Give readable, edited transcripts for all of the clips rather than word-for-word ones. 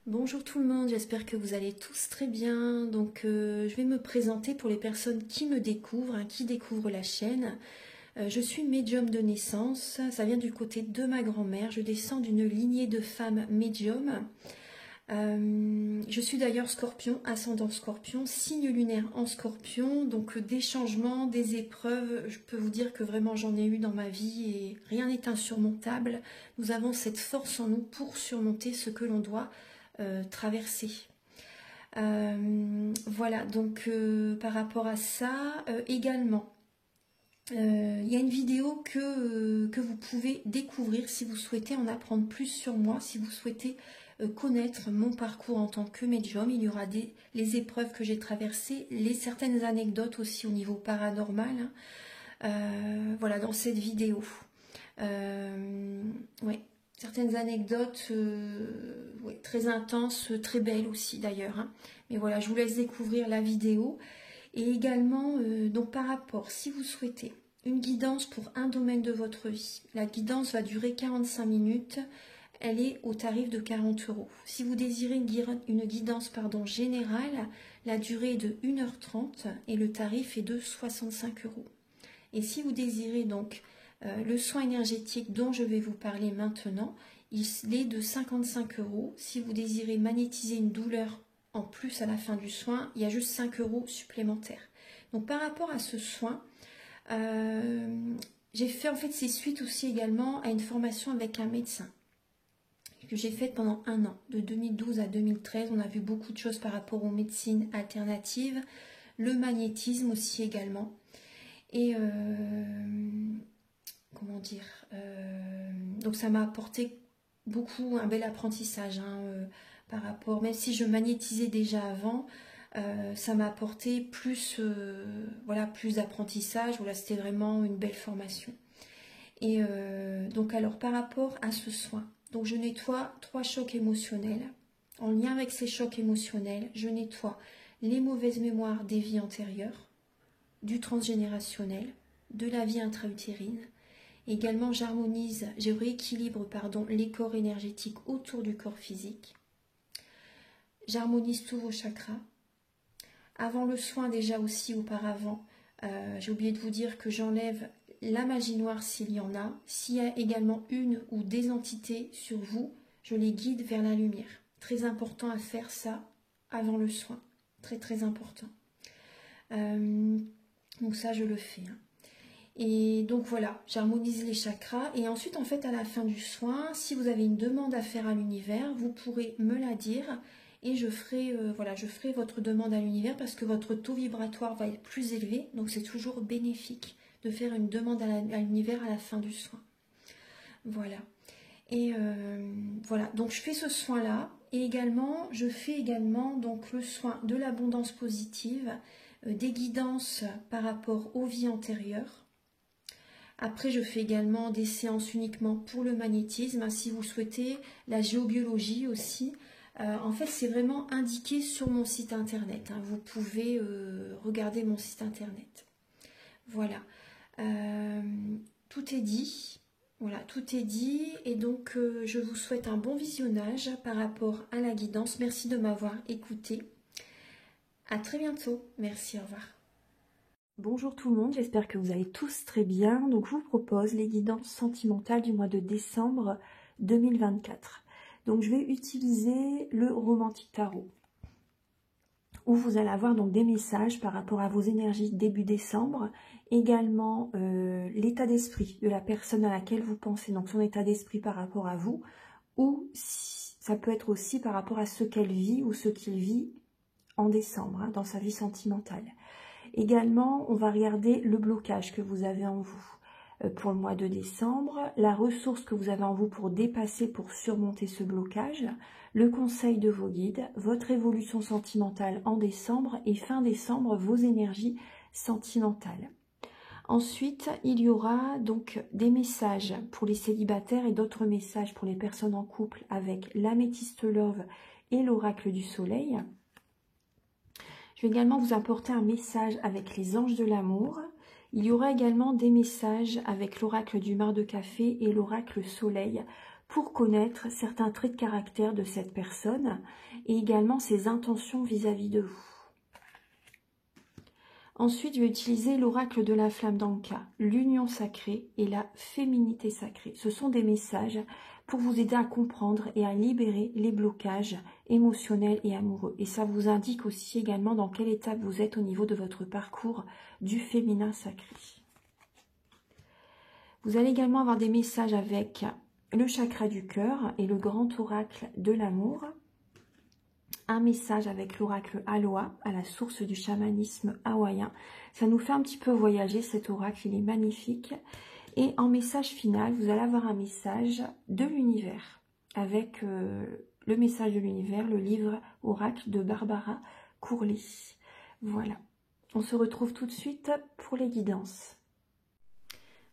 Bonjour tout le monde, j'espère que vous allez tous très bien. Donc je vais me présenter pour les personnes qui me découvrent, qui découvrent la chaîne. Je suis médium de naissance, ça vient du côté de ma grand-mère. Je descends d'une lignée de femmes médiums. Je suis d'ailleurs scorpion, ascendant scorpion, signe lunaire en scorpion. Donc des changements, des épreuves, je peux vous dire que vraiment j'en ai eu dans ma vie et rien n'est insurmontable. Nous avons cette force en nous pour surmonter ce que l'on doit traverser. Voilà, donc par rapport à ça, également, il y a une vidéo que vous pouvez découvrir si vous souhaitez en apprendre plus sur moi, si vous souhaitez connaître mon parcours en tant que médium. Il y aura les épreuves que j'ai traversées, certaines anecdotes aussi au niveau paranormal, voilà, dans cette vidéo. Ouais. Certaines anecdotes ouais, très intenses, très belles aussi d'ailleurs. Mais voilà, je vous laisse découvrir la vidéo. Et également, donc par rapport, si vous souhaitez une guidance pour un domaine de votre vie, la guidance va durer 45 minutes. Elle est au tarif de 40 €. Si vous désirez une guidance générale, la durée est de 1h30 et le tarif est de 65 €. Et si vous désirez donc le soin énergétique dont je vais vous parler maintenant, il est de 55 €. Si vous désirez magnétiser une douleur en plus à la fin du soin, il y a juste 5 € supplémentaires. Donc par rapport à ce soin, j'ai fait en fait c'est suite aussi également à une formation avec un médecin que j'ai faite pendant 1 an, de 2012 à 2013. On a vu beaucoup de choses par rapport aux médecines alternatives, le magnétisme aussi également. Et comment dire, donc ça m'a apporté beaucoup, un bel apprentissage par rapport, même si je magnétisais déjà avant, ça m'a apporté plus, voilà, plus d'apprentissage. Voilà, c'était vraiment une belle formation. Et donc alors par rapport à ce soin, donc je nettoie 3 chocs émotionnels. En lien avec ces chocs émotionnels, je nettoie les mauvaises mémoires des vies antérieures, du transgénérationnel, de la vie intra-utérine. Également, je rééquilibre les corps énergétiques autour du corps physique. J'harmonise tous vos chakras. Avant le soin, déjà aussi auparavant, j'ai oublié de vous dire que j'enlève la magie noire s'il y en a. S'il y a également une ou des entités sur vous, je les guide vers la lumière. Très important à faire ça avant le soin. Très très important. Donc ça, je le fais. Et donc voilà, j'harmonise les chakras. Et ensuite, en fait, à la fin du soin, si vous avez une demande à faire à l'univers, vous pourrez me la dire. Et je ferai, voilà, je ferai votre demande à l'univers parce que votre taux vibratoire va être plus élevé. Donc c'est toujours bénéfique de faire une demande à l'univers à la fin du soin. Voilà. Et voilà, donc je fais ce soin-là. Et également, je fais également donc, le soin de l'abondance positive, des guidances par rapport aux vies antérieures. Après, je fais également des séances uniquement pour le magnétisme, si vous souhaitez, la géobiologie aussi. En fait, c'est vraiment indiqué sur mon site internet. Vous pouvez regarder mon site internet. Voilà. Tout est dit. Voilà, tout est dit. Et donc, je vous souhaite un bon visionnage par rapport à la guidance. Merci de m'avoir écouté. À très bientôt. Merci, au revoir. Bonjour tout le monde, j'espère que vous allez tous très bien. Donc, je vous propose les guidances sentimentales du mois de décembre 2024. Donc je vais utiliser le Romantic Tarot, où vous allez avoir donc des messages par rapport à vos énergies début décembre, également l'état d'esprit de la personne à laquelle vous pensez, donc son état d'esprit par rapport à vous, ou ça peut être aussi par rapport à ce qu'elle vit ou ce qu'il vit en décembre, dans sa vie sentimentale. Également, on va regarder le blocage que vous avez en vous pour le mois de décembre, la ressource que vous avez en vous pour dépasser, pour surmonter ce blocage, le conseil de vos guides, votre évolution sentimentale en décembre et fin décembre, vos énergies sentimentales. Ensuite, il y aura donc des messages pour les célibataires et d'autres messages pour les personnes en couple avec l'améthyste love et l'oracle du soleil. Je vais également vous apporter un message avec les anges de l'amour. Il y aura également des messages avec l'oracle du mar de café et l'oracle soleil pour connaître certains traits de caractère de cette personne et également ses intentions vis-à-vis de vous. Ensuite, je vais utiliser l'oracle de la flamme d'Anka, l'union sacrée et la féminité sacrée. Ce sont des messages pour vous aider à comprendre et à libérer les blocages émotionnels et amoureux. Et ça vous indique aussi également dans quelle étape vous êtes au niveau de votre parcours du féminin sacré. Vous allez également avoir des messages avec le chakra du cœur et le grand oracle de l'amour. Un message avec l'oracle Aloha, à la source du chamanisme hawaïen. Ça nous fait un petit peu voyager, cet oracle, il est magnifique. Et en message final, vous allez avoir un message de l'univers, avec le message de l'univers, le livre oracle de Barbara Courlet. Voilà, on se retrouve tout de suite pour les guidances.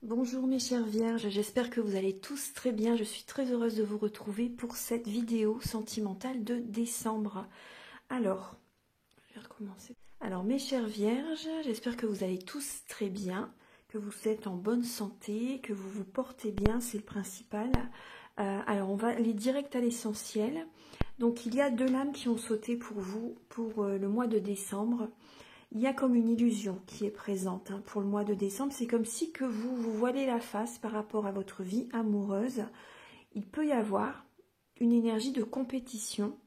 Bonjour mes chères vierges, j'espère que vous allez tous très bien. Je suis très heureuse de vous retrouver pour cette vidéo sentimentale de décembre. Alors, je vais recommencer. Alors mes chères vierges, j'espère que vous allez tous très bien, que vous êtes en bonne santé, que vous vous portez bien, c'est le principal. Alors on va aller direct à l'essentiel. Donc il y a 2 lames qui ont sauté pour vous pour le mois de décembre. Il y a comme une illusion qui est présente pour le mois de décembre. C'est comme si que vous vous voilez la face par rapport à votre vie amoureuse. Il peut y avoir une énergie de compétition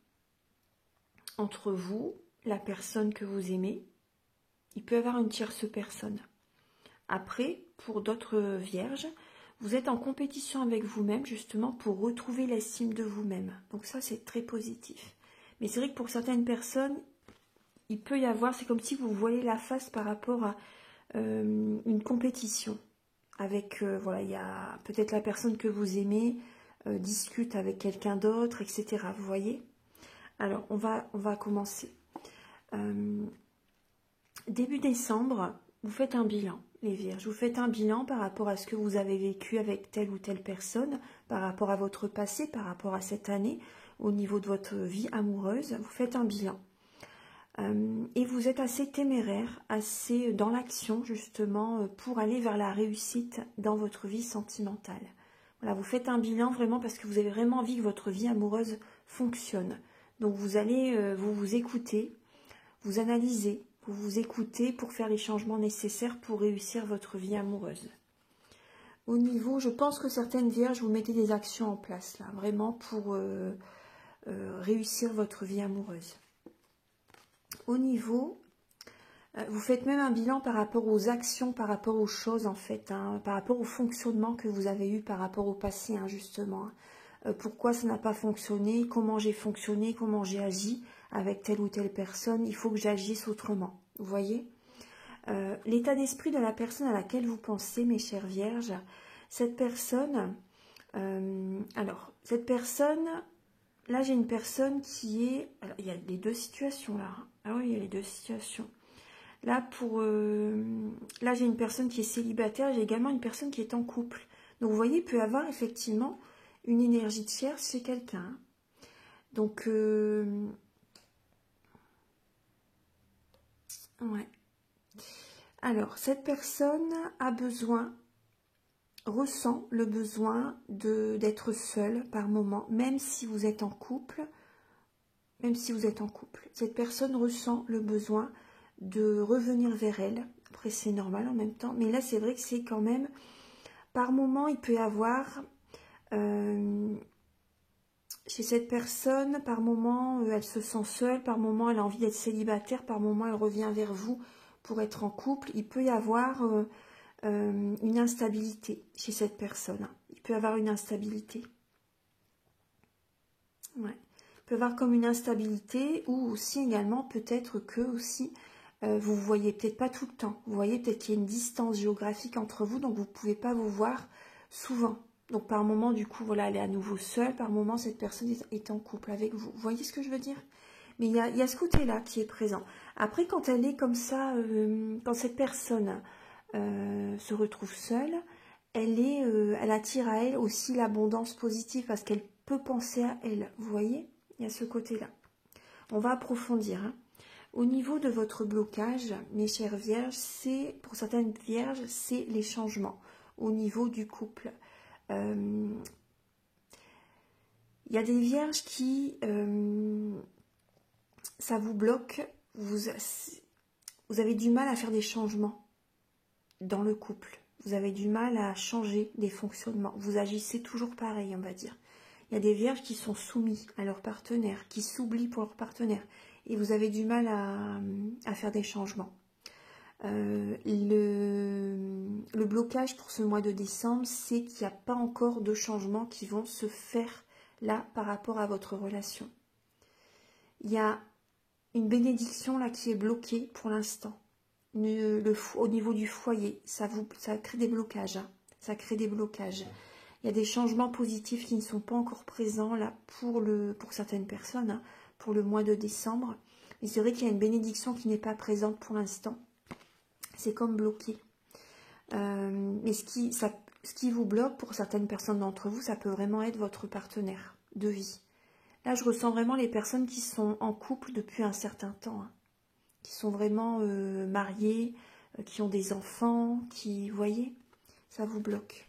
entre vous, la personne que vous aimez. Il peut y avoir une tierce personne. Après, pour d'autres vierges, vous êtes en compétition avec vous-même justement pour retrouver l'estime de vous-même. Donc ça, c'est très positif. Mais c'est vrai que pour certaines personnes, il peut y avoir, c'est comme si vous voyez la face par rapport à une compétition. Avec, voilà, il y a peut-être la personne que vous aimez, discute avec quelqu'un d'autre, etc. Vous voyez? Alors, on va commencer. Début décembre, vous faites un bilan, les vierges. Vous faites un bilan par rapport à ce que vous avez vécu avec telle ou telle personne, par rapport à votre passé, par rapport à cette année, au niveau de votre vie amoureuse. Vous faites un bilan. Et vous êtes assez téméraire, assez dans l'action justement pour aller vers la réussite dans votre vie sentimentale. Voilà, vous faites un bilan vraiment parce que vous avez vraiment envie que votre vie amoureuse fonctionne. Donc vous allez vous écouter, vous analysez, vous vous écoutez pour faire les changements nécessaires pour réussir votre vie amoureuse. Au niveau, je pense que certaines vierges, vous mettez des actions en place là, vraiment pour réussir votre vie amoureuse. Au niveau, vous faites même un bilan par rapport aux actions, par rapport aux choses en fait, par rapport au fonctionnement que vous avez eu par rapport au passé justement. Pourquoi ça n'a pas fonctionné, comment j'ai fonctionné, comment j'ai agi avec telle ou telle personne, il faut que j'agisse autrement. Vous voyez, l'état d'esprit de la personne à laquelle vous pensez, mes chères vierges, cette personne, cette personne... Là, j'ai une personne qui est... Alors, il y a les 2 situations, là. Ah oui, il y a les 2 situations. Là, là j'ai une personne qui est célibataire. J'ai également une personne qui est en couple. Donc, vous voyez, il peut y avoir effectivement une énergie de tierce chez quelqu'un. Donc, ouais. Alors, cette personne a besoin... ressent le besoin d'être seul par moment, même si vous êtes en couple, Cette personne ressent le besoin de revenir vers elle. Après, c'est normal en même temps, mais là, c'est vrai que c'est quand même, par moment, il peut y avoir, chez cette personne, par moment, elle se sent seule, par moment, elle a envie d'être célibataire, par moment, elle revient vers vous pour être en couple. Il peut y avoir... une instabilité chez cette personne. Il peut y avoir une instabilité. Ouais. Il peut y avoir comme une instabilité ou aussi également peut-être que aussi vous voyez peut-être pas tout le temps. Vous voyez peut-être qu'il y a une distance géographique entre vous, donc vous ne pouvez pas vous voir souvent. Donc par moment, du coup, voilà, elle est à nouveau seule. Par moment, cette personne est en couple avec vous. Vous voyez ce que je veux dire? Mais il y a ce côté-là qui est présent. Après, quand elle est comme ça, quand cette personne... se retrouve seule, elle attire à elle aussi l'abondance positive parce qu'elle peut penser à elle. Vous voyez, il y a ce côté-là. On va approfondir. Au niveau de votre blocage, mes chères vierges, pour certaines vierges, c'est les changements au niveau du couple. Il y a des vierges qui, ça vous bloque, vous avez du mal à faire des changements dans le couple. Vous avez du mal à changer des fonctionnements. Vous agissez toujours pareil, on va dire. Il y a des vierges qui sont soumis à leur partenaire, qui s'oublient pour leur partenaire. Et vous avez du mal à faire des changements. Le blocage pour ce mois de décembre, c'est qu'il n'y a pas encore de changements qui vont se faire là par rapport à votre relation. Il y a une bénédiction là qui est bloquée pour l'instant. Au niveau du foyer, ça crée des blocages. Ça crée des blocages. Il y a des changements positifs qui ne sont pas encore présents là pour certaines personnes, pour le mois de décembre. Mais c'est vrai qu'il y a une bénédiction qui n'est pas présente pour l'instant. C'est comme bloqué. Mais ce qui vous bloque pour certaines personnes d'entre vous, ça peut vraiment être votre partenaire de vie. Là, je ressens vraiment les personnes qui sont en couple depuis un certain temps, qui sont vraiment mariées, qui ont des enfants, vous voyez, ça vous bloque.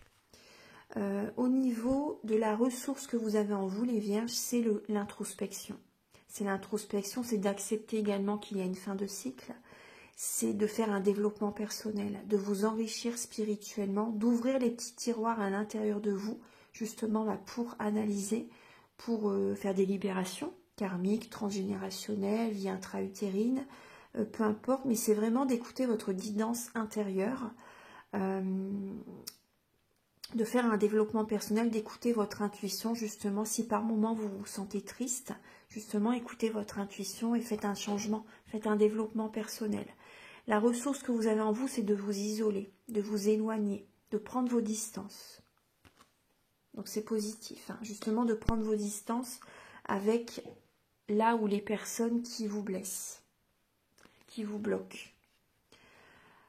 Au niveau de la ressource que vous avez en vous, les vierges, c'est l'introspection. C'est l'introspection, c'est d'accepter également qu'il y a une fin de cycle. C'est de faire un développement personnel, de vous enrichir spirituellement, d'ouvrir les petits tiroirs à l'intérieur de vous, justement pour analyser, pour faire des libérations karmiques, transgénérationnelles, vie intra-utérine, peu importe, mais c'est vraiment d'écouter votre guidance intérieure, de faire un développement personnel, d'écouter votre intuition, justement, si par moment vous vous sentez triste, justement, écoutez votre intuition et faites un changement, faites un développement personnel. La ressource que vous avez en vous, c'est de vous isoler, de vous éloigner, de prendre vos distances. Donc c'est positif, justement, de prendre vos distances avec là où les personnes qui vous blessent, qui vous bloquent.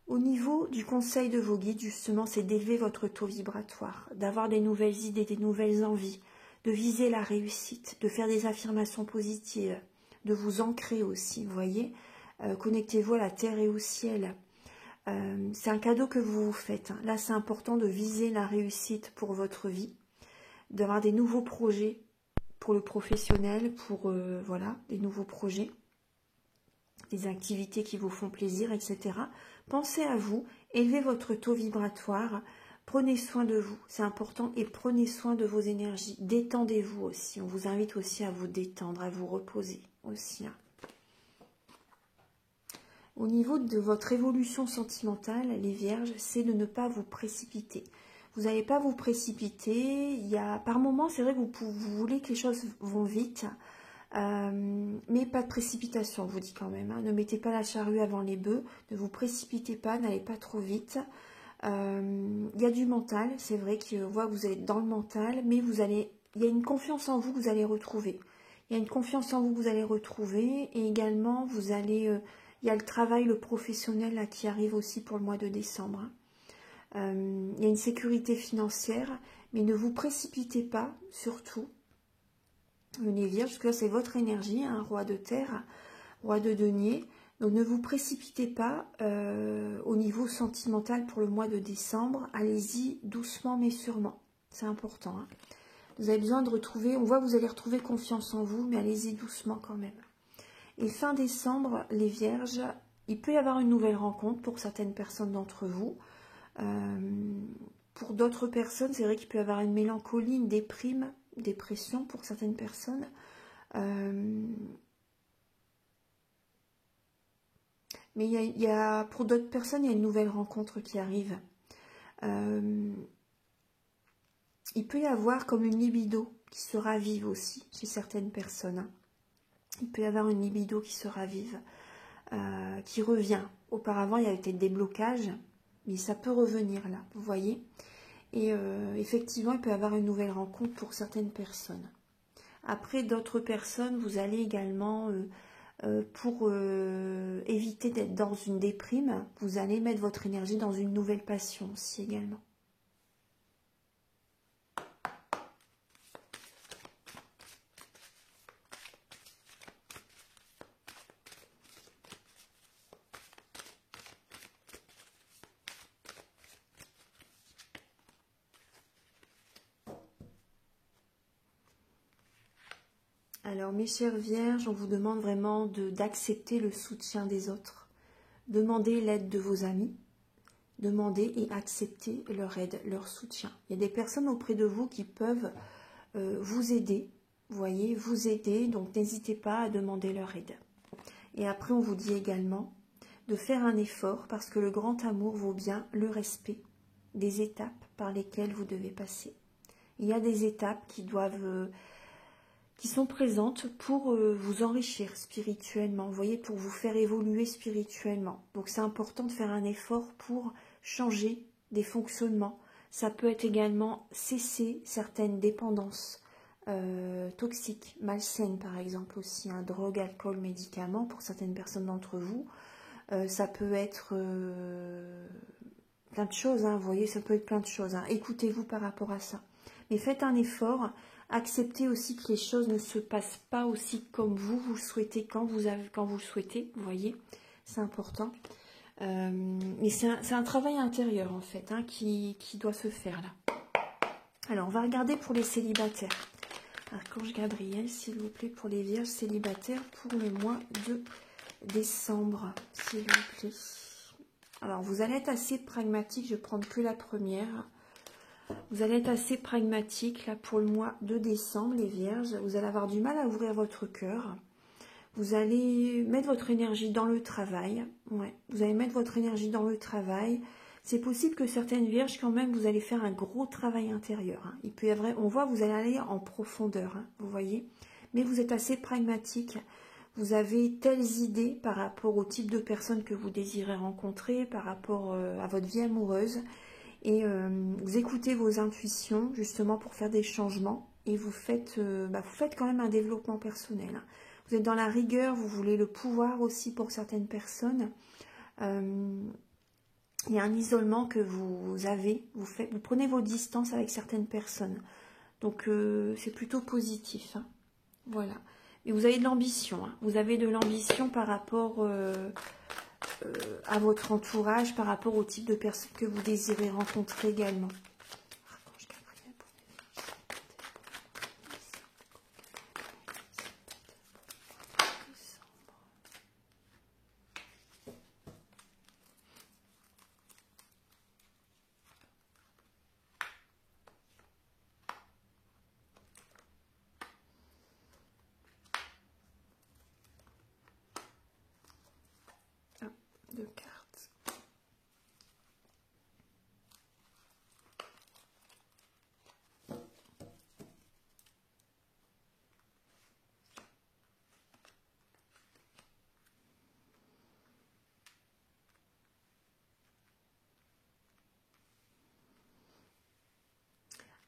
Au niveau du conseil de vos guides, justement, c'est d'élever votre taux vibratoire, d'avoir des nouvelles idées, des nouvelles envies, de viser la réussite, de faire des affirmations positives, de vous ancrer aussi, vous voyez. Connectez-vous à la terre et au ciel. C'est un cadeau que vous vous faites. Là, c'est important de viser la réussite pour votre vie, d'avoir des nouveaux projets pour le professionnel, pour voilà, des nouveaux projets, des activités qui vous font plaisir, etc. Pensez à vous, élevez votre taux vibratoire, prenez soin de vous, c'est important, et prenez soin de vos énergies. Détendez-vous aussi, on vous invite aussi à vous détendre, à vous reposer aussi. Au niveau de votre évolution sentimentale, les vierges, c'est de ne pas vous précipiter. Vous n'allez pas vous précipiter. Par moments, c'est vrai que vous voulez que les choses vont vite, mais pas de précipitation, on vous dit quand même. Ne mettez pas la charrue avant les bœufs, ne vous précipitez pas, n'allez pas trop vite. Il y a du mental, c'est vrai qu'on voit que vous êtes dans le mental, mais il y a une confiance en vous que vous allez retrouver. Il y a une confiance en vous que vous allez retrouver, et également, il y a le travail, le professionnel là, qui arrive aussi pour le mois de décembre. Il y a une sécurité financière, mais ne vous précipitez pas, surtout. Les vierges, parce que là c'est votre énergie, roi de terre, roi de denier. Donc ne vous précipitez pas au niveau sentimental pour le mois de décembre. Allez-y doucement mais sûrement. C'est important. Vous avez besoin de retrouver, on voit que vous allez retrouver confiance en vous, mais allez-y doucement quand même. Et fin décembre, les vierges, il peut y avoir une nouvelle rencontre pour certaines personnes d'entre vous. Pour d'autres personnes, c'est vrai qu'il peut y avoir une mélancolie, une dépression pour certaines personnes. Mais pour d'autres personnes, il y a une nouvelle rencontre qui arrive. Il peut y avoir comme une libido qui se ravive aussi chez certaines personnes. Il peut y avoir une libido qui se ravive, qui revient. Auparavant, il y a été des blocages, mais ça peut revenir là, vous voyez. Et effectivement, il peut y avoir une nouvelle rencontre pour certaines personnes. Après, d'autres personnes, vous allez également, pour éviter d'être dans une déprime, vous allez mettre votre énergie dans une nouvelle passion aussi également. Alors mes chères vierges, on vous demande vraiment d'accepter le soutien des autres. Demandez l'aide de vos amis. Demandez et acceptez leur aide, leur soutien. Il y a des personnes auprès de vous qui peuvent vous aider. Vous voyez, vous aider. Donc n'hésitez pas à demander leur aide. Et après, on vous dit également de faire un effort parce que le grand amour vaut bien le respect des étapes par lesquelles vous devez passer. Il y a des étapes qui sont présentes pour vous enrichir spirituellement, vous voyez, pour vous faire évoluer spirituellement. Donc c'est important de faire un effort pour changer des fonctionnements. Ça peut être également cesser certaines dépendances toxiques, malsaines par exemple aussi, hein, drogue, alcool, médicaments pour certaines personnes d'entre vous. Ça peut être plein de choses, hein, vous voyez, ça peut être plein de choses. Hein. Écoutez-vous par rapport à ça. Mais faites un effort, acceptez aussi que les choses ne se passent pas aussi comme vous le souhaitez, quand vous le souhaitez, vous voyez, c'est important. Mais c'est un travail intérieur en fait, hein, qui doit se faire là. Alors, on va regarder pour les célibataires. Archange Gabriel, s'il vous plaît, pour les vierges célibataires pour le mois de décembre, s'il vous plaît. Alors, vous allez être assez pragmatique, je vais prendre que la première. Vous allez être assez pragmatique là pour le mois de décembre, les vierges. Vous allez avoir du mal à ouvrir votre cœur. Vous allez mettre votre énergie dans le travail. Ouais, vous allez mettre votre énergie dans le travail. C'est possible que certaines vierges, quand même, vous allez faire un gros travail intérieur. Hein. Il peut y avoir, on voit, vous allez aller en profondeur, hein, vous voyez. Mais vous êtes assez pragmatique. Vous avez telles idées par rapport au type de personne que vous désirez rencontrer, par rapport à votre vie amoureuse. Et vous écoutez vos intuitions, justement, pour faire des changements. Et vous faites quand même un développement personnel. Hein. Vous êtes dans la rigueur, vous voulez le pouvoir aussi pour certaines personnes. Il y a un isolement que vous avez, vous prenez vos distances avec certaines personnes. Donc c'est plutôt positif. Hein. Voilà. Et vous avez de l'ambition. Hein. Vous avez de l'ambition par rapport à votre entourage, par rapport au type de personnes que vous désirez rencontrer également. De cartes.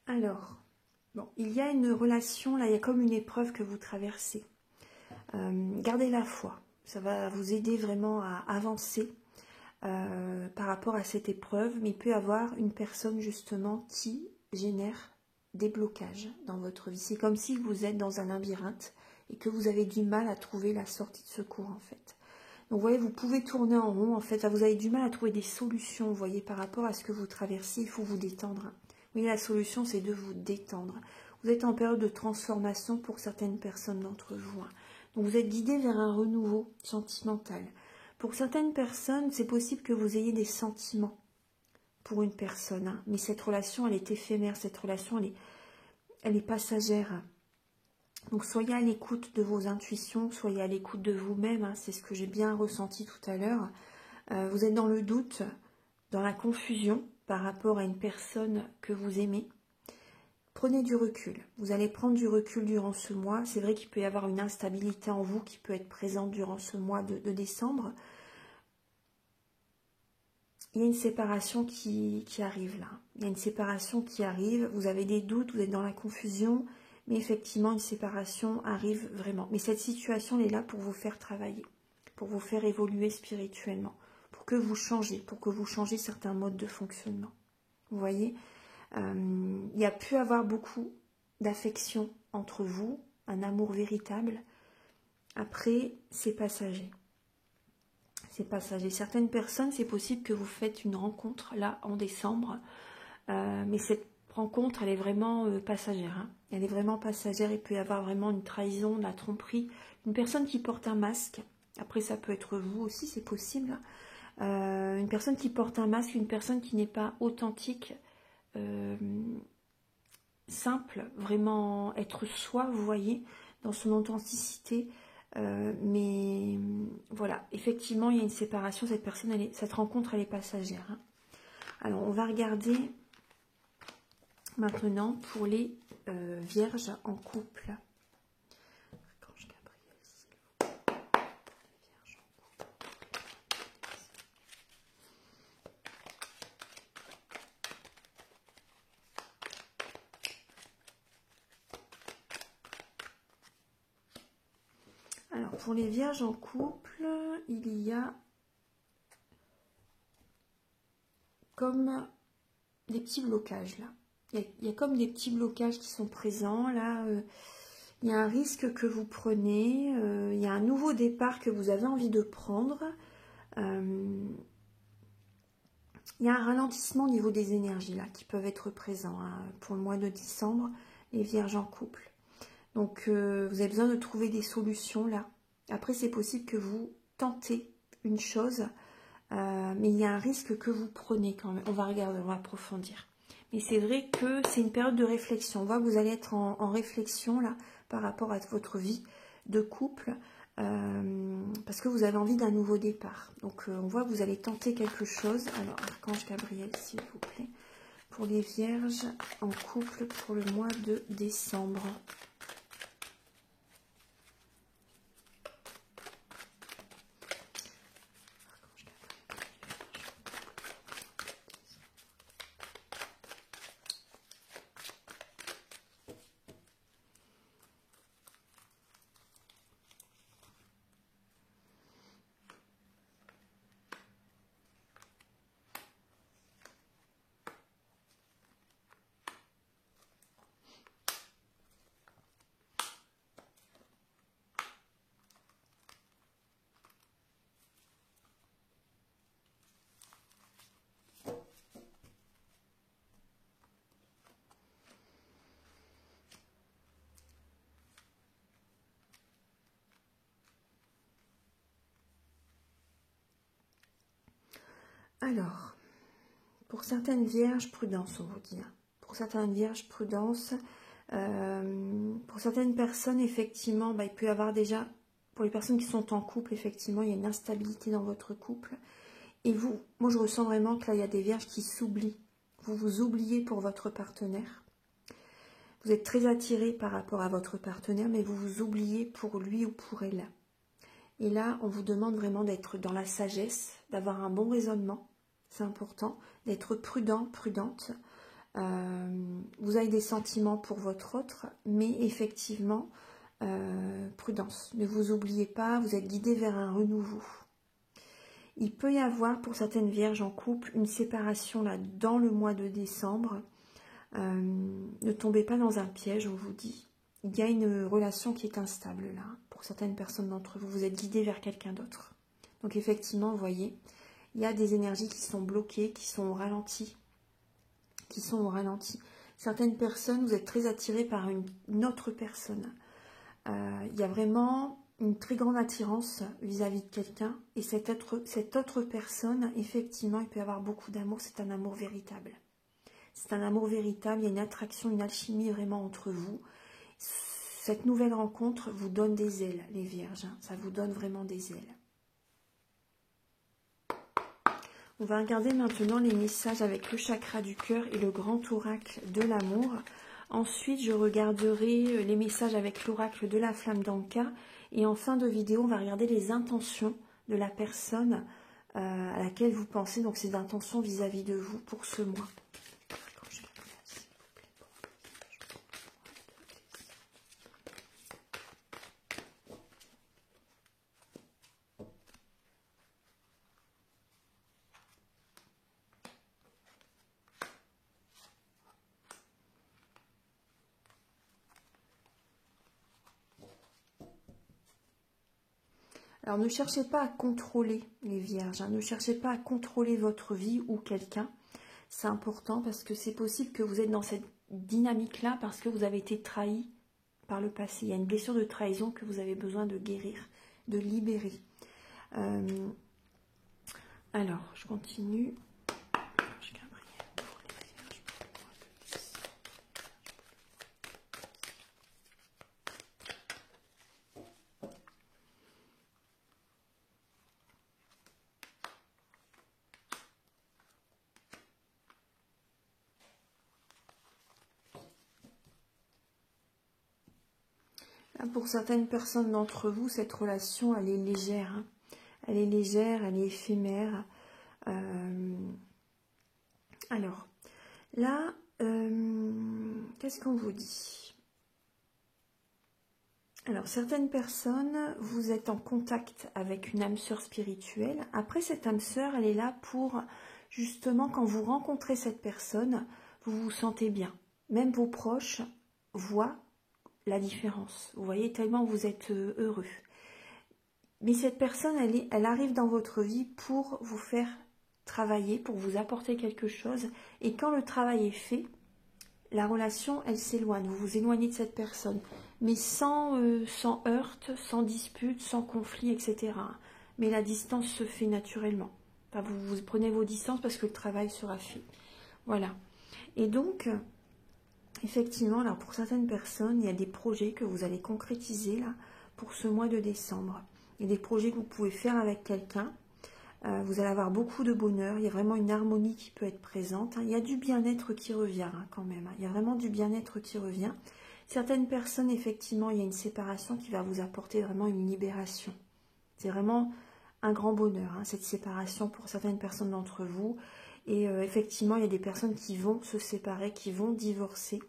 Alors, bon, il y a une relation, là, il y a comme une épreuve que vous traversez. Gardez la foi. Ça va vous aider vraiment à avancer par rapport à cette épreuve. Mais il peut y avoir une personne justement qui génère des blocages dans votre vie. C'est comme si vous êtes dans un labyrinthe et que vous avez du mal à trouver la sortie de secours en fait. Donc vous voyez, vous pouvez tourner en rond en fait. Vous avez du mal à trouver des solutions, vous voyez, par rapport à ce que vous traversez. Il faut vous détendre. Oui, la solution c'est de vous détendre. Vous êtes en période de transformation pour certaines personnes d'entre vous. Donc vous êtes guidé vers un renouveau sentimental. Pour certaines personnes, c'est possible que vous ayez des sentiments pour une personne. Hein. Mais cette relation, elle est éphémère. Cette relation, elle est passagère. Donc soyez à l'écoute de vos intuitions, soyez à l'écoute de vous-même. Hein. C'est ce que j'ai bien ressenti tout à l'heure. Vous êtes dans le doute, dans la confusion par rapport à une personne que vous aimez. Prenez du recul. Vous allez prendre du recul durant ce mois. C'est vrai qu'il peut y avoir une instabilité en vous qui peut être présente durant ce mois de décembre. Il y a une séparation qui arrive là. Il y a une séparation qui arrive. Vous avez des doutes, vous êtes dans la confusion. Mais effectivement, une séparation arrive vraiment. Mais cette situation, elle est là pour vous faire travailler. Pour vous faire évoluer spirituellement. Pour que vous changez certains modes de fonctionnement. Vous voyez ? Il y a pu avoir beaucoup d'affection entre vous, un amour véritable. Après, c'est passager. C'est passager. Certaines personnes, c'est possible que vous faites une rencontre là en décembre, mais cette rencontre, elle est vraiment passagère. Hein. Elle est vraiment passagère. Il peut y avoir vraiment une trahison, de la tromperie. Une personne qui porte un masque. Après, ça peut être vous aussi, c'est possible. Une personne qui porte un masque, une personne qui n'est pas authentique, simple, vraiment être soi, vous voyez, dans son authenticité. Mais voilà, effectivement, il y a une séparation. Cette personne, cette rencontre, elle est passagère. Hein. Alors, on va regarder maintenant pour les vierges en couple. Alors, pour les vierges en couple, il y a comme des petits blocages là. Il y a comme des petits blocages qui sont présents là. Il y a un risque que vous prenez. Il y a un nouveau départ que vous avez envie de prendre. Il y a un ralentissement au niveau des énergies là qui peuvent être présents hein, pour le mois de décembre, les vierges en couple. Donc, vous avez besoin de trouver des solutions là. Après, c'est possible que vous tentez une chose, mais il y a un risque que vous prenez quand même. On va regarder, on va approfondir. Mais c'est vrai que c'est une période de réflexion. On voit que vous allez être en réflexion là par rapport à votre vie de couple, parce que vous avez envie d'un nouveau départ. Donc, on voit que vous allez tenter quelque chose. Alors, Archange Gabriel, s'il vous plaît, pour les vierges en couple pour le mois de décembre. Alors, pour certaines vierges, prudence, on vous dit. Hein. Pour certaines vierges, prudence. Pour certaines personnes, effectivement, il peut y avoir déjà, pour les personnes qui sont en couple, effectivement, il y a une instabilité dans votre couple. Et vous, moi je ressens vraiment que là, il y a des vierges qui s'oublient. Vous vous oubliez pour votre partenaire. Vous êtes très attiré par rapport à votre partenaire, mais vous vous oubliez pour lui ou pour elle. Et là, on vous demande vraiment d'être dans la sagesse, d'avoir un bon raisonnement. C'est important, d'être prudent, prudente. Vous avez des sentiments pour votre autre, mais effectivement, prudence. Ne vous oubliez pas, vous êtes guidé vers un renouveau. Il peut y avoir, pour certaines vierges en couple, une séparation là dans le mois de décembre. Ne tombez pas dans un piège, on vous dit. Il y a une relation qui est instable là. Pour certaines personnes d'entre vous, vous êtes guidé vers quelqu'un d'autre. Donc effectivement, vous voyez, il y a des énergies qui sont bloquées, qui sont au ralenti. Certaines personnes, vous êtes très attirés par une autre personne. Il y a vraiment une très grande attirance vis-à-vis de quelqu'un. Et cette autre personne, effectivement, il peut y avoir beaucoup d'amour. C'est un amour véritable. C'est un amour véritable. Il y a une attraction, une alchimie vraiment entre vous. Cette nouvelle rencontre vous donne des ailes, les vierges. Hein. Ça vous donne vraiment des ailes. On va regarder maintenant les messages avec le chakra du cœur et le grand oracle de l'amour. Ensuite, je regarderai les messages avec l'oracle de la flamme d'Anka. Et en fin de vidéo, on va regarder les intentions de la personne à laquelle vous pensez. Donc, ces intentions vis-à-vis de vous pour ce mois. Alors, ne cherchez pas à contrôler les vierges, hein, ne cherchez pas à contrôler votre vie ou quelqu'un. c'est important parce que c'est possible que vous êtes dans cette dynamique-là parce que vous avez été trahi par le passé. Il y a une blessure de trahison que vous avez besoin de guérir, de libérer. Alors, je continue. Pour certaines personnes d'entre vous, cette relation, elle est légère. Hein. Elle est légère, elle est éphémère. Alors, là, qu'est-ce qu'on vous dit? Alors, certaines personnes, vous êtes en contact avec une âme sœur spirituelle. Après, cette âme sœur, elle est là pour, justement, quand vous rencontrez cette personne, vous vous sentez bien. Même vos proches voient la différence. Vous voyez, tellement vous êtes heureux. Mais cette personne, elle arrive dans votre vie pour vous faire travailler, pour vous apporter quelque chose. Et quand le travail est fait, la relation, elle s'éloigne. Vous vous éloignez de cette personne. Mais sans heurte, sans dispute, sans conflit, etc. Mais la distance se fait naturellement. Enfin, vous prenez vos distances parce que le travail sera fait. Voilà. Et donc, effectivement, alors pour certaines personnes, il y a des projets que vous allez concrétiser là pour ce mois de décembre. Il y a des projets que vous pouvez faire avec quelqu'un. Vous allez avoir beaucoup de bonheur. Il y a vraiment une harmonie qui peut être présente. Hein. Il y a du bien-être qui revient hein, quand même. Hein. Il y a vraiment du bien-être qui revient. Certaines personnes, effectivement, il y a une séparation qui va vous apporter vraiment une libération. C'est vraiment un grand bonheur, hein, cette séparation pour certaines personnes d'entre vous. Et effectivement, il y a des personnes qui vont se séparer, qui vont divorcer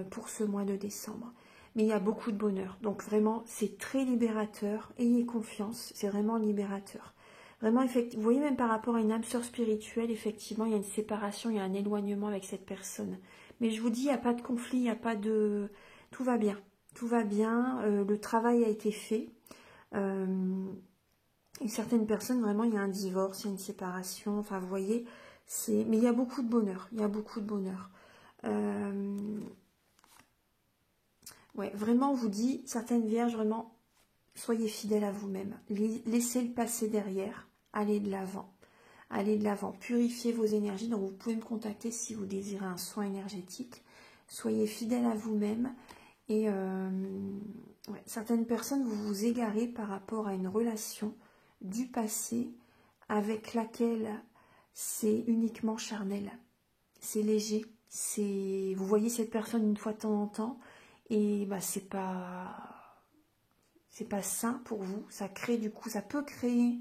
pour ce mois de décembre. Mais il y a beaucoup de bonheur. Donc vraiment, c'est très libérateur. Ayez confiance, c'est vraiment libérateur. Vraiment, vous voyez, même par rapport à une âme sœur spirituelle, effectivement, il y a une séparation, il y a un éloignement avec cette personne. Mais je vous dis, il n'y a pas de conflit, il n'y a pas de... Tout va bien. Tout va bien, le travail a été fait. Et certaines personnes, vraiment, il y a un divorce, il y a une séparation. Enfin, vous voyez, mais il y a beaucoup de bonheur. Il y a beaucoup de bonheur. Ouais, vraiment, on vous dit, certaines vierges, vraiment, soyez fidèles à vous-même. Laissez le passé derrière. Allez de l'avant. Allez de l'avant. Purifiez vos énergies. Donc, vous pouvez me contacter si vous désirez un soin énergétique. Soyez fidèles à vous-même. Et ouais, certaines personnes, vous vous égarez par rapport à une relation du passé avec laquelle c'est uniquement charnel. C'est léger. Vous voyez cette personne une fois de temps en temps. Et bah, c'est pas sain pour vous. Ça crée du coup, ça peut créer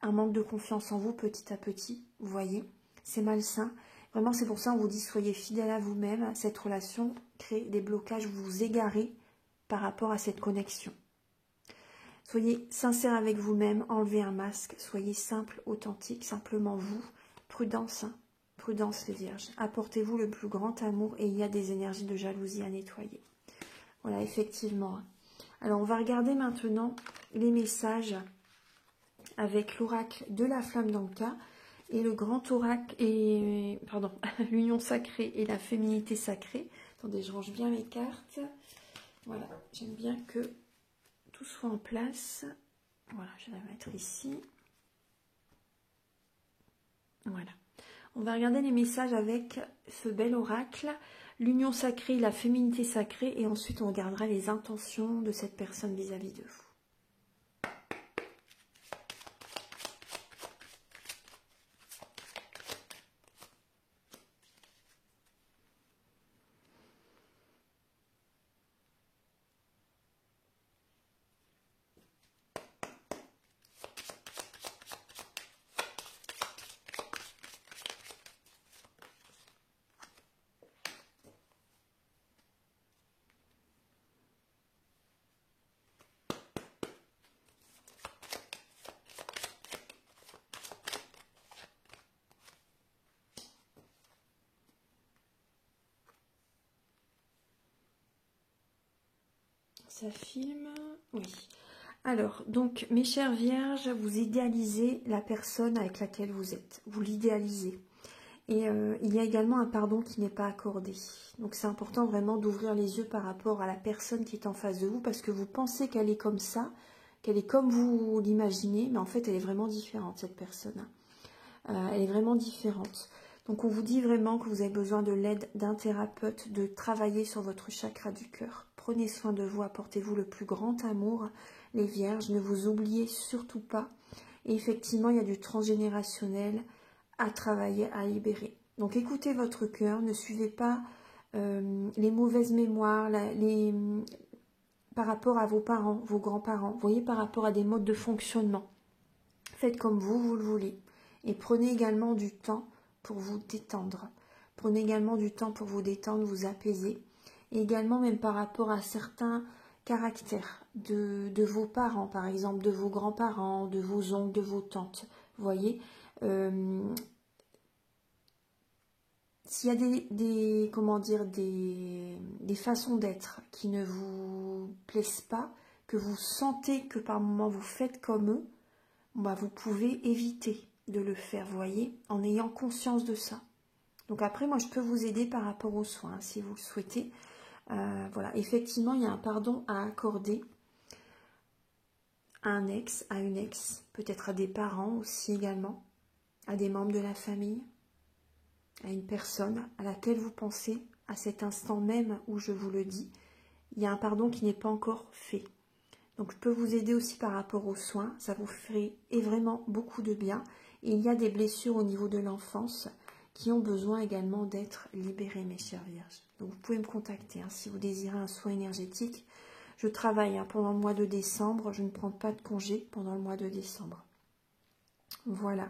un manque de confiance en vous petit à petit. Vous voyez, c'est malsain. Vraiment, c'est pour ça on vous dit soyez fidèle à vous-même. Cette relation crée des blocages, vous vous égarez par rapport à cette connexion. Soyez sincère avec vous-même, enlevez un masque, soyez simple, authentique, simplement vous. Prudence, hein. Prudence les vierges. Apportez-vous le plus grand amour et il y a des énergies de jalousie à nettoyer. Voilà, effectivement. Alors, on va regarder maintenant les messages avec l'oracle de la flamme d'Anka et le grand oracle, et pardon, l'union sacrée et la féminité sacrée. Attendez, je range bien mes cartes. Voilà, j'aime bien que tout soit en place. Voilà, je vais la mettre ici. Voilà. On va regarder les messages avec ce bel oracle. L'union sacrée, la féminité sacrée, et ensuite on regardera les intentions de cette personne vis-à-vis de vous. Ça filme, oui. Alors, donc, mes chères vierges, vous idéalisez la personne avec laquelle vous êtes. Vous l'idéalisez. Et il y a également un pardon qui n'est pas accordé. Donc c'est important vraiment d'ouvrir les yeux par rapport à la personne qui est en face de vous, parce que vous pensez qu'elle est comme ça, qu'elle est comme vous l'imaginez, mais en fait elle est vraiment différente, cette personne. Elle est vraiment différente. Donc on vous dit vraiment que vous avez besoin de l'aide d'un thérapeute, de travailler sur votre chakra du cœur. Prenez soin de vous, apportez-vous le plus grand amour, les vierges, ne vous oubliez surtout pas. Et effectivement, il y a du transgénérationnel à travailler, à libérer. Donc écoutez votre cœur, ne suivez pas les mauvaises mémoires, par rapport à vos parents, vos grands-parents, voyez, par rapport à des modes de fonctionnement. Faites comme vous le voulez. Et prenez également du temps pour vous détendre. Prenez également du temps pour vous détendre, vous apaiser. Et également même par rapport à certains caractères de vos parents, par exemple, de vos grands-parents, de vos oncles, de vos tantes. Vous voyez, s'il y a comment dire, des façons d'être qui ne vous plaisent pas, que vous sentez que par moments vous faites comme eux, bah vous pouvez éviter de le faire, vous voyez, en ayant conscience de ça. Donc après, moi, je peux vous aider par rapport aux soins, hein, si vous le souhaitez. Voilà, effectivement, il y a un pardon à accorder à un ex, à une ex, peut-être à des parents aussi également, à des membres de la famille, à une personne à laquelle vous pensez à cet instant même où je vous le dis. Il y a un pardon qui n'est pas encore fait. Donc, je peux vous aider aussi par rapport aux soins. Ça vous ferait vraiment beaucoup de bien. Et il y a des blessures au niveau de l'enfance qui ont besoin également d'être libérées, mes chères vierges. Donc, vous pouvez me contacter hein, si vous désirez un soin énergétique. Je travaille hein, pendant le mois de décembre. Je ne prends pas de congé pendant le mois de décembre. Voilà.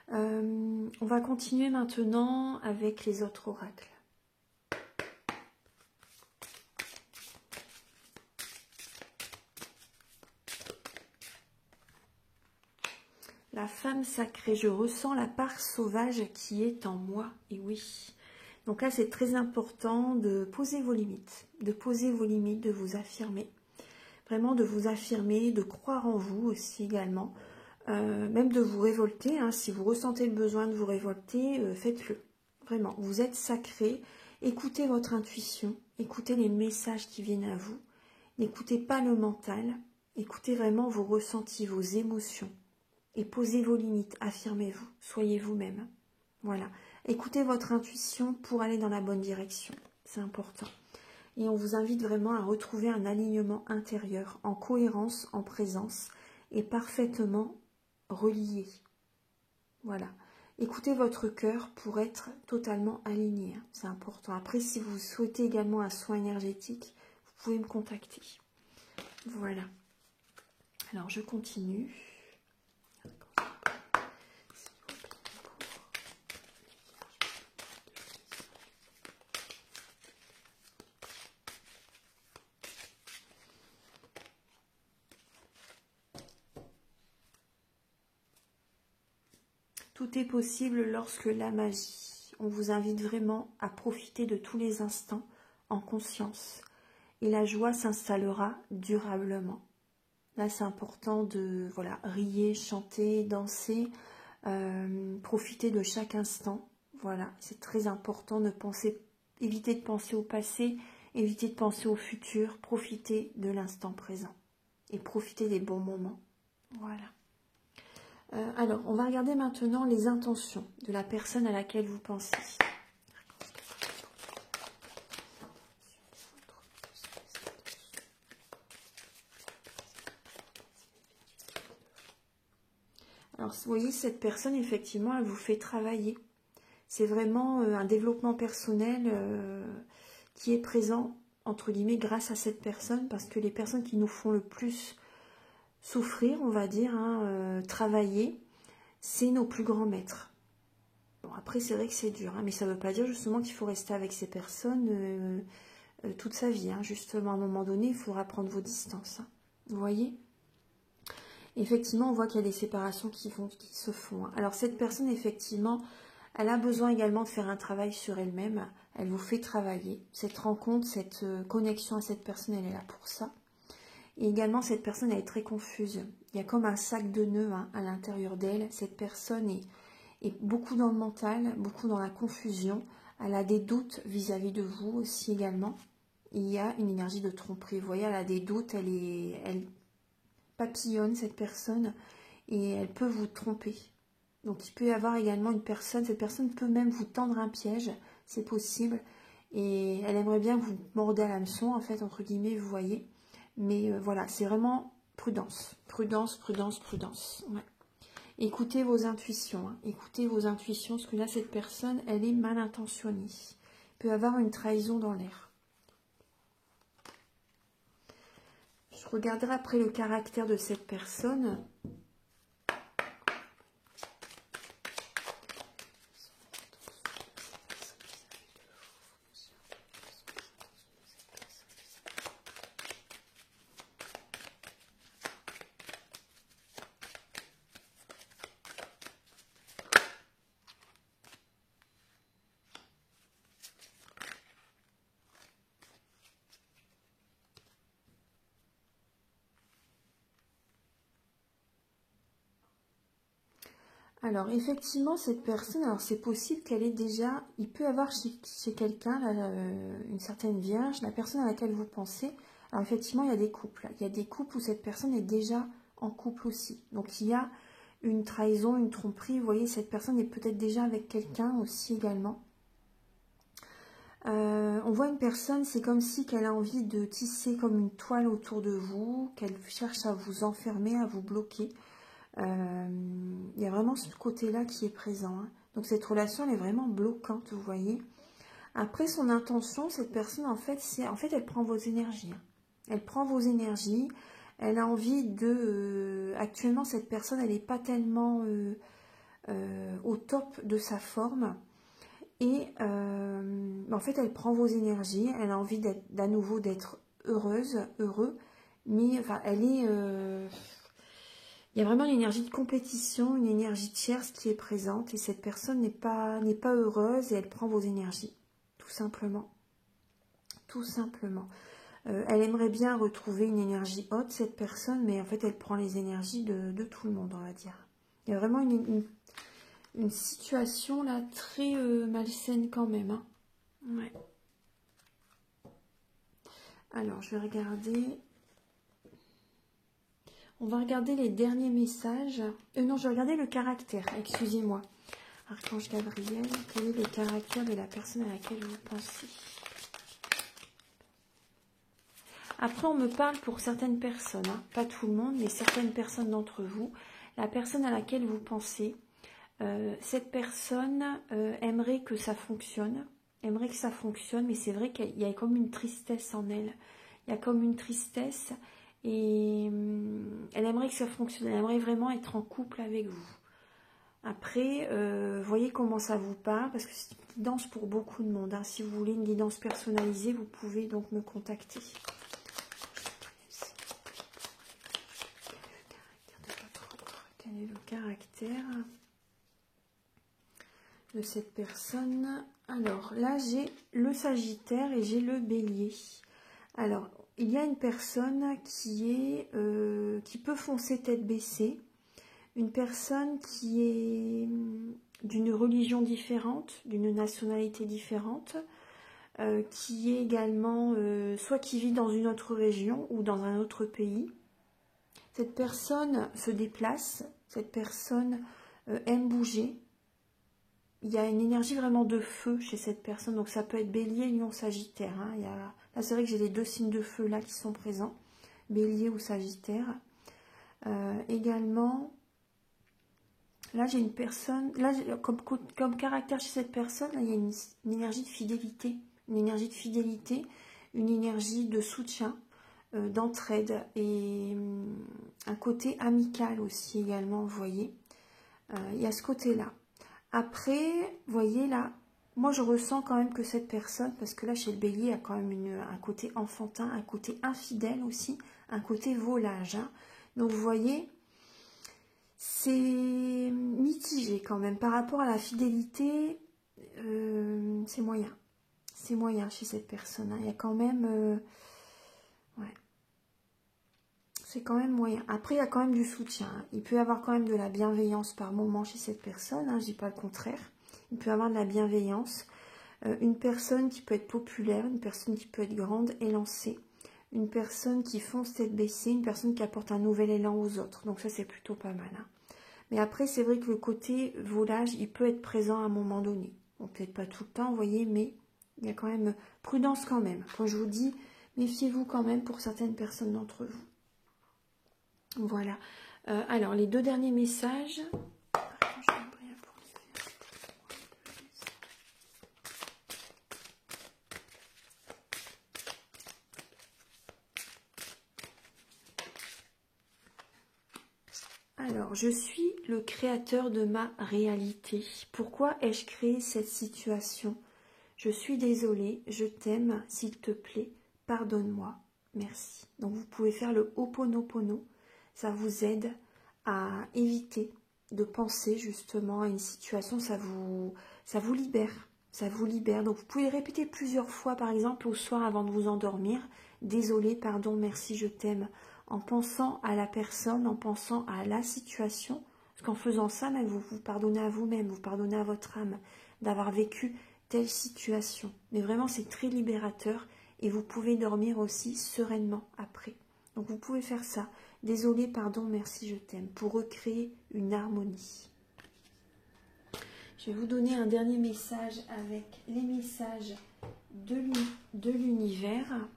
On va continuer maintenant avec les autres oracles. La femme sacrée, je ressens la part sauvage qui est en moi. Et oui. Donc là, c'est très important de poser vos limites. De poser vos limites, de vous affirmer. Vraiment de vous affirmer, de croire en vous aussi également. Même de vous révolter. Hein, si vous ressentez le besoin de vous révolter, faites-le. Vraiment, vous êtes sacré. Écoutez votre intuition. Écoutez les messages qui viennent à vous. N'écoutez pas le mental. Écoutez vraiment vos ressentis, vos émotions. Et posez vos limites, affirmez-vous, soyez vous-même. Voilà. Écoutez votre intuition pour aller dans la bonne direction. C'est important. Et on vous invite vraiment à retrouver un alignement intérieur, en cohérence, en présence, et parfaitement relié. Voilà. Écoutez votre cœur pour être totalement aligné. C'est important. Après, si vous souhaitez également un soin énergétique, vous pouvez me contacter. Voilà. Alors, je continue. Tout est possible lorsque la magie. On vous invite vraiment à profiter de tous les instants en conscience. Et la joie s'installera durablement. Là, c'est important de rier, chanter, danser, profiter de chaque instant. Voilà, c'est très important de éviter de penser au passé, éviter de penser au futur, profiter de l'instant présent et profiter des bons moments. Voilà. Alors, on va regarder maintenant les intentions de la personne à laquelle vous pensez. Alors, vous voyez, cette personne, effectivement, elle vous fait travailler. C'est vraiment un développement personnel qui est présent, entre guillemets, grâce à cette personne, parce que les personnes qui nous font le plus souffrir, on va dire, travailler, c'est nos plus grands maîtres. Bon, après, c'est vrai que c'est dur, mais ça ne veut pas dire justement qu'il faut rester avec ces personnes toute sa vie. Justement, à un moment donné, il faudra prendre vos distances. Vous voyez ? Effectivement, on voit qu'il y a des séparations qui se font. Alors, cette personne, effectivement, elle a besoin également de faire un travail sur elle-même. Elle vous fait travailler. Cette rencontre, cette connexion à cette personne, elle est là pour ça. Et également, cette personne, elle est très confuse. Il y a comme un sac de nœuds à l'intérieur d'elle. Cette personne et beaucoup dans le mental, beaucoup dans la confusion. Elle a des doutes vis-à-vis de vous aussi également. Il y a une énergie de tromperie. Vous voyez, elle a des doutes, elle papillonne cette personne et elle peut vous tromper. Donc il peut y avoir également une personne, cette personne peut même vous tendre un piège, c'est possible. Et elle aimerait bien que vous mordez à l'hameçon, en fait, entre guillemets, vous voyez. Mais voilà, c'est vraiment prudence. Prudence, prudence, prudence. Ouais. Écoutez vos intuitions. Hein. Écoutez vos intuitions, parce que là, cette personne, elle est mal intentionnée. Il peut y avoir une trahison dans l'air. Je regarderai après le caractère de cette personne. Alors, effectivement, cette personne, alors c'est possible qu'elle ait déjà, il peut y avoir chez quelqu'un une certaine vierge, la personne à laquelle vous pensez. Alors, effectivement, il y a des couples. Il y a des couples où cette personne est déjà en couple aussi. Donc, il y a une trahison, une tromperie. Vous voyez, cette personne est peut-être déjà avec quelqu'un aussi également. On voit une personne, c'est comme si qu'elle a envie de tisser comme une toile autour de vous, qu'elle cherche à vous enfermer, à vous bloquer. Il y a vraiment ce côté-là qui est présent. Hein. Donc cette relation, elle est vraiment bloquante, vous voyez. Après, son intention, cette personne, en fait, elle prend vos énergies. Hein. Elle prend vos énergies. Elle a envie de... actuellement, cette personne, elle n'est pas tellement au top de sa forme. Et en fait, elle prend vos énergies. Elle a envie d'à nouveau d'être heureuse, heureux. Mais enfin, elle est... il y a vraiment une énergie de compétition, une énergie tierce qui est présente. Et cette personne n'est pas heureuse et elle prend vos énergies. Tout simplement. Tout simplement. Elle aimerait bien retrouver une énergie haute, cette personne, mais en fait, elle prend les énergies de tout le monde, on va dire. Il y a vraiment une situation là très malsaine quand même. Hein. Ouais. Alors, je vais regarder. On va regarder les derniers messages. Non, je vais regarder le caractère, excusez-moi. Archange Gabriel, quel est le caractère de la personne à laquelle vous pensez? Après, on me parle pour certaines personnes, hein, pas tout le monde, mais certaines personnes d'entre vous. La personne à laquelle vous pensez, cette personne aimerait que ça fonctionne, mais c'est vrai qu'il y a comme une tristesse en elle. Il y a comme une tristesse et elle aimerait que ça fonctionne, elle aimerait vraiment être en couple avec vous. Après, voyez comment ça vous parle, parce que c'est une guidance pour beaucoup de monde. Hein. Si vous voulez une guidance personnalisée, vous pouvez donc me contacter. Quel est le caractère de cette personne? Alors là, j'ai le Sagittaire et j'ai le Bélier. Alors, il y a une personne qui peut foncer tête baissée. Une personne qui est d'une religion différente, d'une nationalité différente, qui est également, soit qui vit dans une autre région ou dans un autre pays. Cette personne se déplace, cette personne aime bouger. Il y a une énergie vraiment de feu chez cette personne, donc ça peut être Bélier, Lion, Sagittaire. Hein. Là, c'est vrai que j'ai les deux signes de feu là qui sont présents, Bélier ou Sagittaire. Également, là j'ai une personne, là comme caractère chez cette personne, là, il y a une énergie de fidélité, une énergie de soutien, d'entraide et un côté amical aussi également, vous voyez. Il y a ce côté-là. Après, vous voyez là, moi je ressens quand même que cette personne, parce que là chez le Bélier, il y a quand même un côté enfantin, un côté infidèle aussi, un côté volage. Hein. Donc vous voyez, c'est mitigé quand même. Par rapport à la fidélité, c'est moyen. C'est moyen chez cette personne. Hein. Il y a quand même... ouais. c'est quand même moyen. Après, il y a quand même du soutien. Hein. Il peut y avoir quand même de la bienveillance par moment chez cette personne. Hein, je dis pas le contraire. Il peut y avoir de la bienveillance. Une personne qui peut être populaire, une personne qui peut être grande, élancée. Une personne qui fonce tête baissée, une personne qui apporte un nouvel élan aux autres. Donc ça, c'est plutôt pas mal. Hein. Mais après, c'est vrai que le côté volage, il peut être présent à un moment donné. Bon, peut-être pas tout le temps, vous voyez, mais il y a quand même prudence quand même. Quand je vous dis, méfiez-vous quand même pour certaines personnes d'entre vous. Voilà. Alors, les deux derniers messages. Alors, je suis le créateur de ma réalité. Pourquoi ai-je créé cette situation? Je suis désolée, je t'aime, s'il te plaît, pardonne-moi, merci. Donc, vous pouvez faire le Ho'oponopono. Ça vous aide à éviter de penser justement à une situation. Ça vous libère. Ça vous libère. Donc, vous pouvez répéter plusieurs fois, par exemple, au soir avant de vous endormir. Désolée, pardon, merci, je t'aime. En pensant à la personne, en pensant à la situation. Parce qu'en faisant ça, même, vous vous pardonnez à vous-même, vous pardonnez à votre âme d'avoir vécu telle situation. Mais vraiment, c'est très libérateur et vous pouvez dormir aussi sereinement après. Donc, vous pouvez faire ça. Désolé, pardon, merci, je t'aime. Pour recréer une harmonie. Je vais vous donner un dernier message avec les messages de l'univers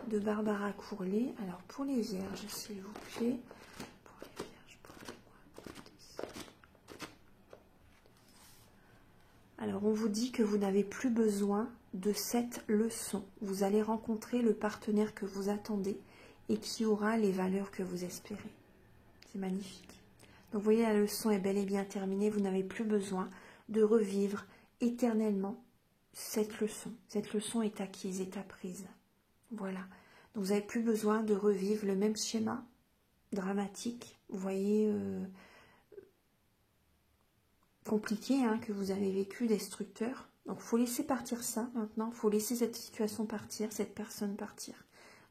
de Barbara Courlet. Alors, pour les vierges, s'il vous plaît. Pour les vierges, pour les mois. Alors, on vous dit que vous n'avez plus besoin de cette leçon. Vous allez rencontrer le partenaire que vous attendez et qui aura les valeurs que vous espérez. C'est magnifique. Donc, vous voyez, la leçon est bel et bien terminée. Vous n'avez plus besoin de revivre éternellement cette leçon. Cette leçon est acquise, est apprise. Voilà. Donc, vous n'avez plus besoin de revivre le même schéma dramatique. Vous voyez, compliqué, hein, que vous avez vécu, destructeur. Donc, il faut laisser partir ça maintenant. Il faut laisser cette situation partir, cette personne partir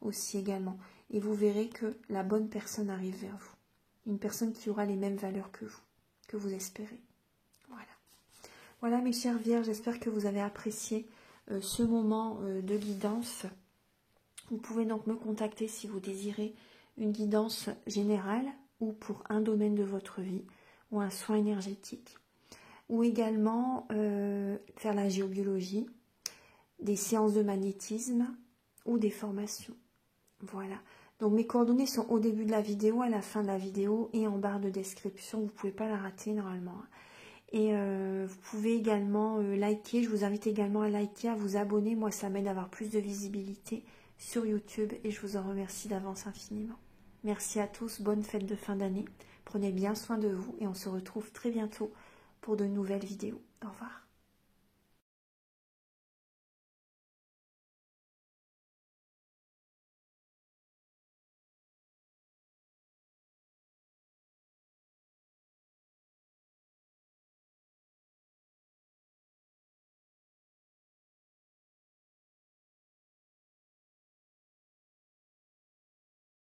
aussi également. Et vous verrez que la bonne personne arrive vers vous. Une personne qui aura les mêmes valeurs que vous espérez. Voilà. Voilà mes chers vierges, j'espère que vous avez apprécié ce moment de guidance. Vous pouvez donc me contacter si vous désirez une guidance générale ou pour un domaine de votre vie ou un soin énergétique. Ou également faire la géobiologie, des séances de magnétisme ou des formations. Voilà. Donc mes coordonnées sont au début de la vidéo, à la fin de la vidéo et en barre de description. Vous ne pouvez pas la rater normalement. Et vous pouvez également liker. Je vous invite également à liker, à vous abonner. Moi, ça m'aide à avoir plus de visibilité sur YouTube et je vous en remercie d'avance infiniment. Merci à tous. Bonne fête de fin d'année. Prenez bien soin de vous et on se retrouve très bientôt pour de nouvelles vidéos. Au revoir.